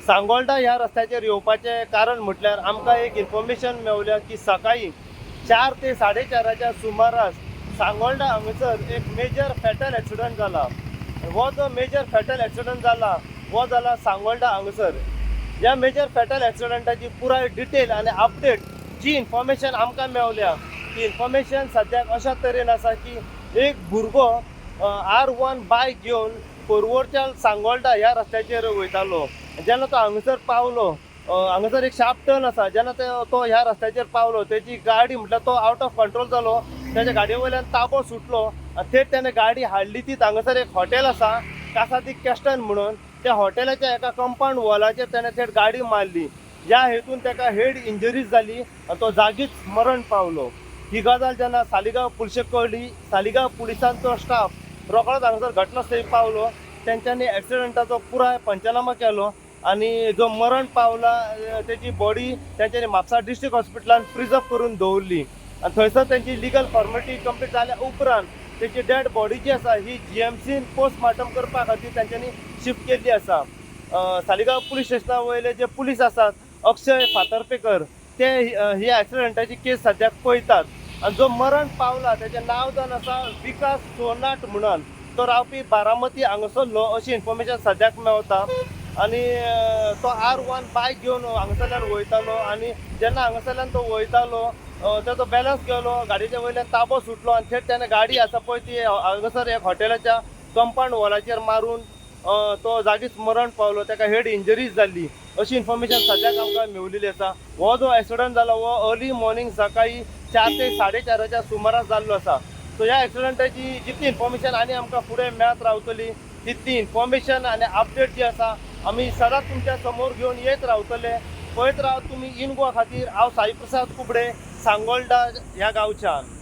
सांगोळडा ह्या रस्त्याचेर येवपाचें कारण म्हटल्यार आमकां एक इन्फॉर्मेशन मेवल्या की सकाळी 4 ते 4:30च्या सुमारास सांगोळडा हांगासर एक मेजर फॅटल एक्सिडंट जाला। हो जो मेजर फॅटल एक्सिडंट जाला हो जाला सांगोळडा हांगासर। ह्या मेजर फॅटल एक्सिडंटाची पुराय डिटेल आनी अपडेट जी इन्फॉर्मेशन आमकां मेवल्या ती इन्फॉर्मेशन सद्याक अशा तरेन आसा की एक भुरगो R1 बायक घेवन कोरवोरच्या सांगोळडा ह्या रस्त्याचेर वयतालो। जेन्ना तो हांगासर पावलो, हांगासर एक शार्प टर्न आसा, जेन्ना तो ह्या रस्त्याचेर पावलो तेजी गाडी म्हटल्यार तो आउट ऑफ कंट्रोल जालो, तेच्या गाडये वयल्यान ताबो सुटलो आनी थेट त्याने गाडी हाडली ती हांगासर एक हॉटेल आसा कासादी कॅस्टन म्हणून, त्या हॉटेलाच्या एका कंपाऊंड वॉलाचेर त्याने थेट गाडी मारली। ह्या हेतून ताका हेड इंजरीज जाली आनी तो जागीच मरण पावलो। ही गजाल जेन्ना सालिगांव पुलिशेक कळली, सालिगांव पुलिसांचो स्टाफ रोखडोच हांगासर घटनास्थळी पावलो, तेंच्यांनी एक्सिडंटाचो पुराय पंचनामा केलो आनी जो मरण पावला तेजी बॉडी तेंच्यांनी म्हापसा डिस्ट्रिक्ट हॉस्पिटलान प्रिजर्व करून दवरली आनी थंयसर तेंची लिगल फॉर्मेलिटी कंप्लीट जाल्या उपरांत तेची डेड बॉडी जी आसा ही GMCन पोस्टमार्टम करपा खातीर तेंच्यांनी शिफ्ट केल्ली आसा। सालिगांव पुलीस स्टेशना वयले जे पुलीस आसात अक्षय फातर्पेकर ते ही एक्सिडंटाची केस सद्याक पळयतात आनी जो मरण पावला तेचें नांव जावन आसा विकास सोनाट म्हणून, तो रावपी बारामती हांगासरलो अशी इन्फॉर्मेशन सद्याक मेवता। आनी तो R1 बायक घेवन हांगासरल्यान वयतालो आनी जेन्ना हांगासरल्यान तो वयतालो तेजो बॅलन्स गेलो, गाडयेच्या वयल्यान ताबो सुटलो आनी थेट त्याने गाडी आसा पळय ती हांगासर एक हॉटेलाच्या कंपाऊंड वॉलाचेर मारून तो जागीच मरण पावलो, ताका हेड इंजरीज जाल्ली अशी इन्फॉर्मेशन सद्याक आमकां मेवलेली आसा। हो जो एक्सिडंट जालो हो अर्ली मॉर्निंग सकाळी 4 ते 4:30च्या सुमारास जाल्लो आसा। सो ह्या एक्सिडंटाची जितली इन्फॉर्मेशन आनी आमकां फुडें मेळत रावतली तितली इन्फॉर्मेशन आनी अपडेट जी आसा आमी सदांच तुमच्या समोर घेवन येत रावतले। पळयत रावत तुमी इन गोवा खातीर। हांव साई प्रसाद कुबडे, सांगोळडा ह्या गांवच्यान।